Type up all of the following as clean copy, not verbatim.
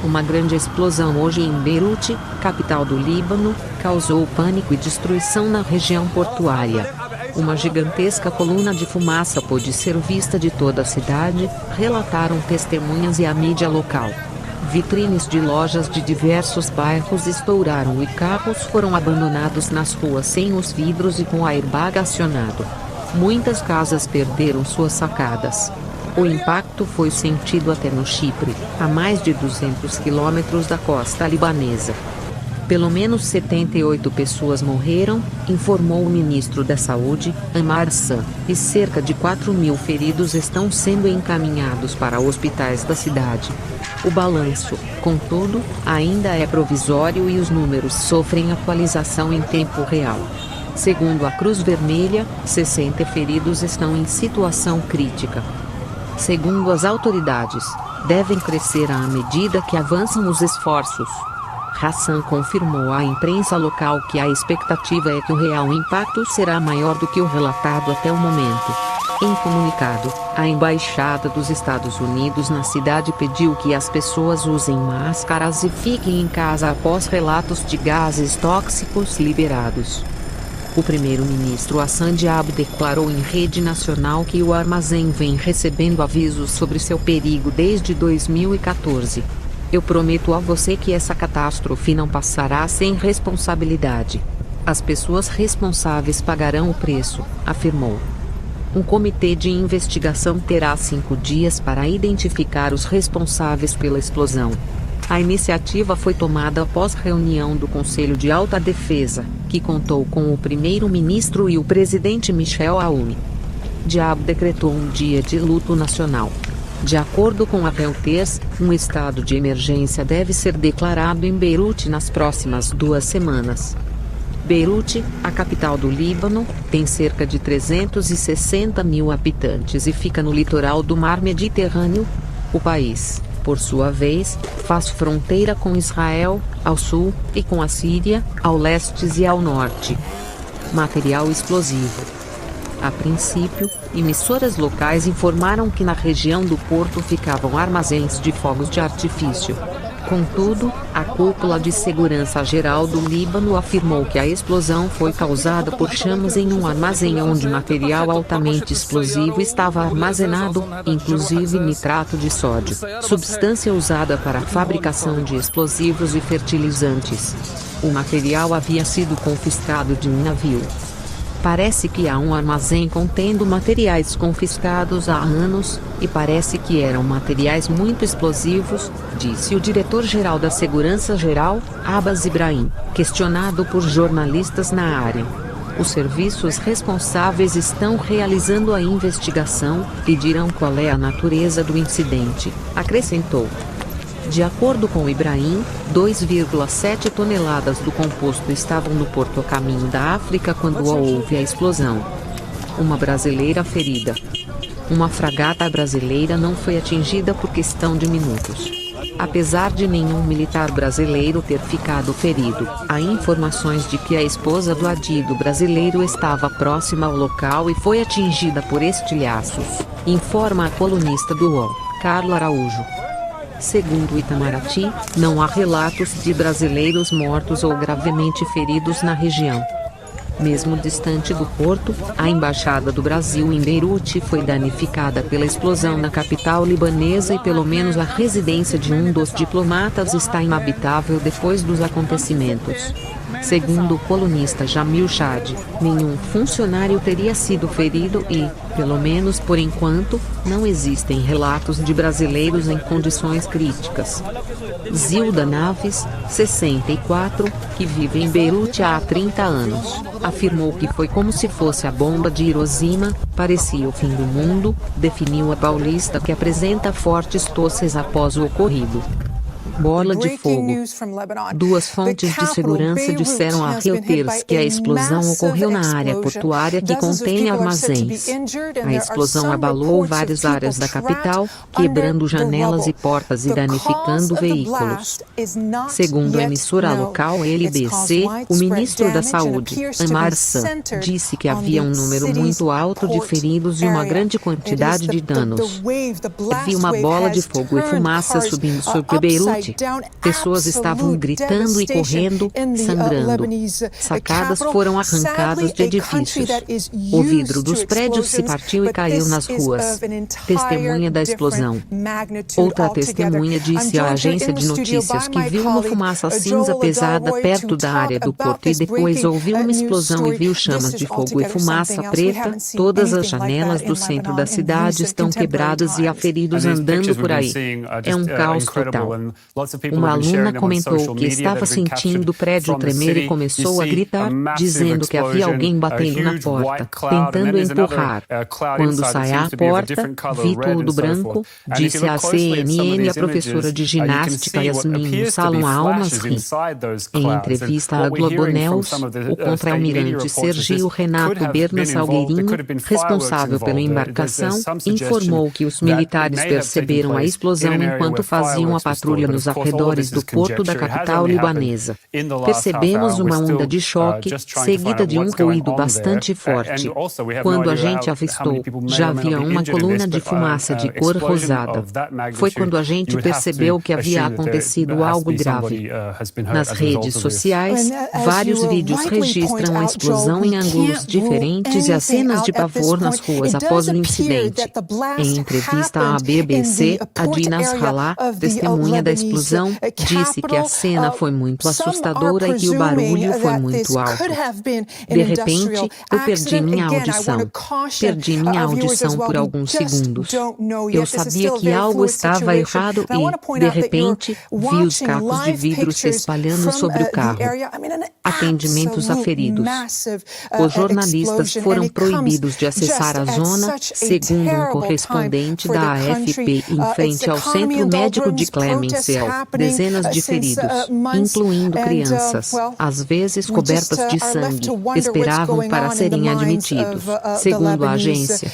Uma grande explosão hoje em Beirute, capital do Líbano, causou pânico e destruição na região portuária. Uma gigantesca coluna de fumaça pôde ser vista de toda a cidade, relataram testemunhas e a mídia local. Vitrines de lojas de diversos bairros estouraram e carros foram abandonados nas ruas sem os vidros e com o airbag acionado. Muitas casas perderam suas sacadas. O impacto foi sentido até no Chipre, a mais de 200 quilômetros da costa libanesa. Pelo menos 78 pessoas morreram, informou o ministro da Saúde, Ammar Hassan, e cerca de 4.000 feridos estão sendo encaminhados para hospitais da cidade. O balanço, contudo, ainda é provisório e os números sofrem atualização em tempo real. Segundo a Cruz Vermelha, 60 feridos estão em situação crítica. Segundo as autoridades, devem crescer à medida que avançam os esforços. Hassan confirmou à imprensa local que a expectativa é que o real impacto será maior do que o relatado até o momento. Em comunicado, a Embaixada dos Estados Unidos na cidade pediu que as pessoas usem máscaras e fiquem em casa após relatos de gases tóxicos liberados. O primeiro-ministro Hassan Diab declarou em rede nacional que o armazém vem recebendo avisos sobre seu perigo desde 2014. Eu prometo a você que essa catástrofe não passará sem responsabilidade. As pessoas responsáveis pagarão o preço, afirmou. Um comitê de investigação terá 5 dias para identificar os responsáveis pela explosão. A iniciativa foi tomada após reunião do Conselho de Alta Defesa, que contou com o primeiro-ministro e o presidente Michel Aoun. Diab decretou um dia de luto nacional. De acordo com a Reuters, um estado de emergência deve ser declarado em Beirute nas próximas 2 semanas. Beirute, a capital do Líbano, tem cerca de 360.000 habitantes e fica no litoral do Mar Mediterrâneo. O país, por sua vez, faz fronteira com Israel, ao sul, e com a Síria, ao leste e ao norte. Material explosivo. A princípio, emissoras locais informaram que na região do porto ficavam armazéns de fogos de artifício. Contudo, a Cúpula de Segurança Geral do Líbano afirmou que a explosão foi causada por chamas em um armazém onde material altamente explosivo estava armazenado, inclusive nitrato de sódio, substância usada para a fabricação de explosivos e fertilizantes. O material havia sido confiscado de um navio. Parece que há um armazém contendo materiais confiscados há anos, e parece que eram materiais muito explosivos, disse o diretor-geral da Segurança Geral, Abbas Ibrahim, questionado por jornalistas na área. Os serviços responsáveis estão realizando a investigação e dirão qual é a natureza do incidente, acrescentou. De acordo com Ibrahim, 2,7 toneladas do composto estavam no porto a caminho da África quando houve a explosão. Uma brasileira ferida. Uma fragata brasileira não foi atingida por questão de minutos. Apesar de nenhum militar brasileiro ter ficado ferido, há informações de que a esposa do adido brasileiro estava próxima ao local e foi atingida por estilhaços, informa a colunista do UOL, Carla Araújo. Segundo o Itamaraty, não há relatos de brasileiros mortos ou gravemente feridos na região. Mesmo distante do porto, a Embaixada do Brasil em Beirute foi danificada pela explosão na capital libanesa e pelo menos a residência de um dos diplomatas está inabitável depois dos acontecimentos. Segundo o colunista Jamil Chad, nenhum funcionário teria sido ferido e, pelo menos por enquanto, não existem relatos de brasileiros em condições críticas. Zilda Naves, 64, que vive em Beirute há 30 anos, afirmou que foi como se fosse a bomba de Hiroshima, parecia o fim do mundo, definiu a paulista que apresenta fortes tosses após o ocorrido. Bola de fogo. 2 fontes de segurança disseram a Reuters que a explosão ocorreu na área portuária que contém armazéns. A explosão abalou várias áreas da capital, quebrando janelas e portas e danificando veículos. Segundo a emissora local LBC, o ministro da Saúde, Ammar Hassan, disse que havia um número muito alto de feridos e uma grande quantidade de danos. Havia uma bola de fogo e fumaça subindo sobre Beirute noite. Pessoas estavam gritando e correndo, sangrando. Sacadas foram arrancadas de edifícios. O vidro dos prédios se partiu e caiu nas ruas. Testemunha da explosão. Outra testemunha disse à agência de notícias que viu uma fumaça cinza pesada perto da área do porto e depois ouviu uma explosão e viu chamas de fogo e fumaça preta. Todas as janelas do centro da cidade estão quebradas e há feridos andando por aí. É um caos total. Uma aluna comentou que estava sentindo o prédio tremer e começou a gritar, dizendo que havia alguém batendo na porta, tentando empurrar. Quando sai à porta, vi tudo branco, disse à CNN a professora de ginástica Yasmin Salom Al-Masri. Em entrevista à Globo News, o contra-almirante Sergio Renato Berna Salgueirinho, responsável pela embarcação, informou que os militares perceberam a explosão enquanto faziam a patrulha nos arredores do porto da capital libanesa. Percebemos uma onda de choque, seguida de um ruído bastante forte. Quando a gente avistou, já havia uma coluna de fumaça de cor rosada. Foi quando a gente percebeu que havia acontecido algo grave. Nas redes sociais, vários vídeos registram a explosão em ângulos diferentes e as cenas de pavor nas ruas após o incidente. Em entrevista à BBC, Adi Nasrallah, testemunha da explosão, disse que a cena foi muito assustadora e que o barulho foi muito alto. De repente, eu perdi minha audição. Perdi minha audição por alguns segundos. Eu sabia que algo estava errado e, de repente, vi os cacos de vidro se espalhando sobre o carro. Atendimentos a feridos. Os jornalistas foram proibidos de acessar a zona, segundo um correspondente da AFP em frente ao Centro Médico de Clemenceau. Dezenas de feridos, incluindo crianças, às vezes cobertas de sangue, esperavam para serem admitidos. Segundo a agência,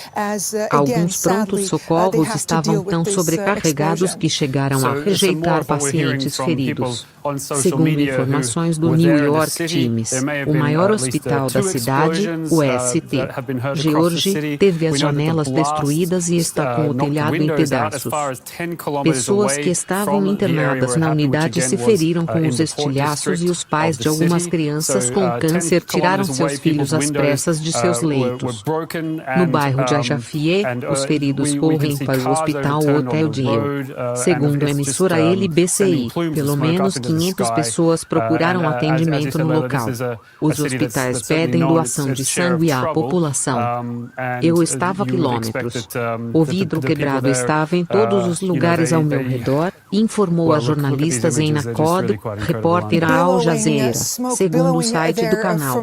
alguns prontos socorros estavam tão sobrecarregados que chegaram a rejeitar pacientes feridos. Segundo informações do New York Times, o maior hospital da cidade, o St. George, teve as janelas destruídas e está com o telhado em pedaços. Pessoas que estavam internadas na unidade se feriram com os estilhaços e os pais de algumas crianças com câncer tiraram seus filhos às pressas de seus leitos. No bairro de Ajafie, os feridos correm para o hospital Hotel Dieu. Segundo a emissora LBCI, pelo menos 500 pessoas procuraram atendimento no local. Os hospitais pedem doação de sangue à população. Eu estava a quilômetros. O vidro quebrado estava em todos os lugares ao meu redor, informou a jornalistas em Nakod, repórter à Al Jazeera, segundo o site do canal.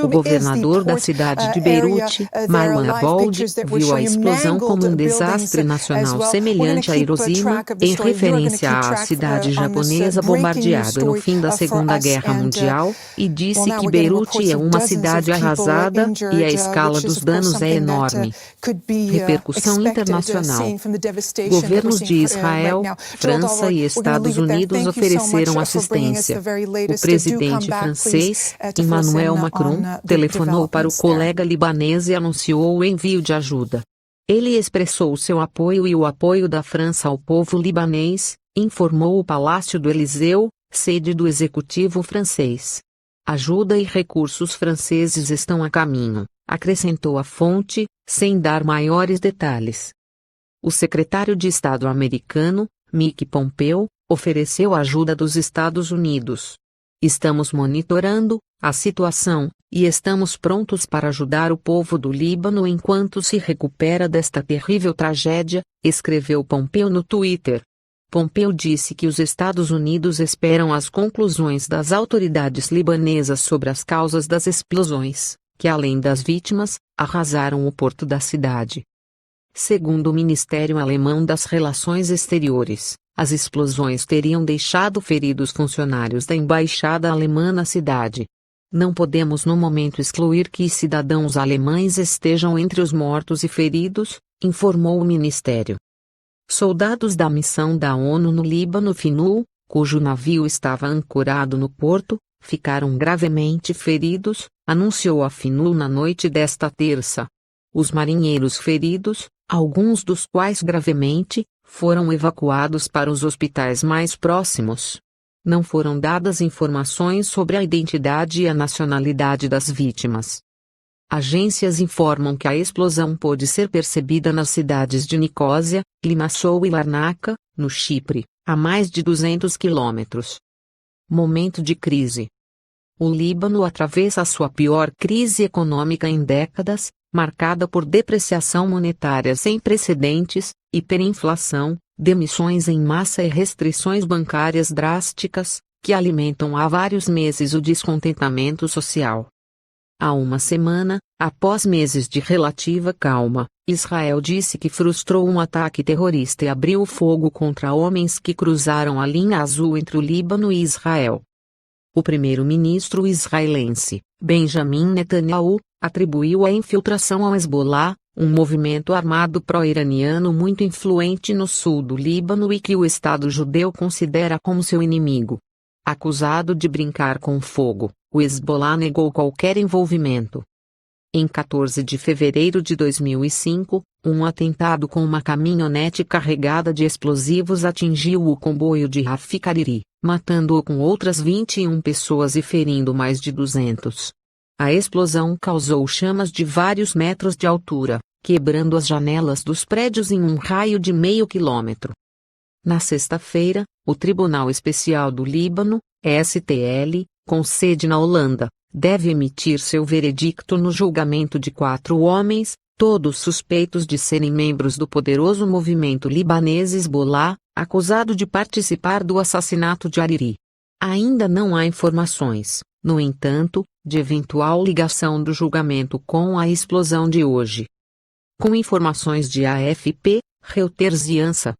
O governador da cidade de Beirute, Marwan Aboud, viu a explosão como um desastre nacional semelhante a Hiroshima, em referência à cidade japonesa bombardeada no fim da Segunda Guerra Mundial, e disse que Beirute é uma cidade arrasada e a escala dos danos é enorme. Repercussão internacional. Governos de Israel, França e Estados Unidos ofereceram assistência. O presidente francês, Emmanuel Macron, telefonou para o colega libanês e anunciou o envio de ajuda. Ele expressou seu apoio e o apoio da França ao povo libanês, informou o Palácio do Eliseu, sede do executivo francês. Ajuda e recursos franceses estão a caminho, acrescentou a fonte, sem dar maiores detalhes. O secretário de Estado americano, Mike Pompeo, ofereceu ajuda dos Estados Unidos. Estamos monitorando a situação e estamos prontos para ajudar o povo do Líbano enquanto se recupera desta terrível tragédia, escreveu Pompeo no Twitter. Pompeo disse que os Estados Unidos esperam as conclusões das autoridades libanesas sobre as causas das explosões, que além das vítimas, arrasaram o porto da cidade. Segundo o Ministério Alemão das Relações Exteriores, as explosões teriam deixado feridos funcionários da embaixada alemã na cidade. Não podemos no momento excluir que cidadãos alemães estejam entre os mortos e feridos, informou o ministério. Soldados da missão da ONU no Líbano FNUL, cujo navio estava ancorado no porto, ficaram gravemente feridos, anunciou a FNUL na noite desta terça. Os marinheiros feridos, alguns dos quais gravemente, foram evacuados para os hospitais mais próximos. Não foram dadas informações sobre a identidade e a nacionalidade das vítimas. Agências informam que a explosão pôde ser percebida nas cidades de Nicósia, Limassol e Larnaca, no Chipre, a mais de 200 quilômetros. Momento de crise. O Líbano atravessa sua pior crise econômica em décadas, marcada por depreciação monetária sem precedentes, hiperinflação, demissões em massa e restrições bancárias drásticas, que alimentam há vários meses o descontentamento social. Há uma semana, após meses de relativa calma, Israel disse que frustrou um ataque terrorista e abriu fogo contra homens que cruzaram a linha azul entre o Líbano e Israel. O primeiro-ministro israelense, Benjamin Netanyahu, atribuiu a infiltração ao Hezbollah, um movimento armado pró-iraniano muito influente no sul do Líbano e que o Estado judeu considera como seu inimigo. Acusado de brincar com fogo, o Hezbollah negou qualquer envolvimento. Em 14 de fevereiro de 2005, um atentado com uma caminhonete carregada de explosivos atingiu o comboio de Rafik Hariri, matando-o com outras 21 pessoas e ferindo mais de 200. A explosão causou chamas de vários metros de altura, quebrando as janelas dos prédios em um raio de meio quilômetro. Na sexta-feira, o Tribunal Especial do Líbano, STL, com sede na Holanda, deve emitir seu veredicto no julgamento de 4 homens, todos suspeitos de serem membros do poderoso movimento libanês Hezbollah, acusado de participar do assassinato de Hariri. Ainda não há informações, no entanto, de eventual ligação do julgamento com a explosão de hoje. Com informações de AFP, Reuters e ANSA.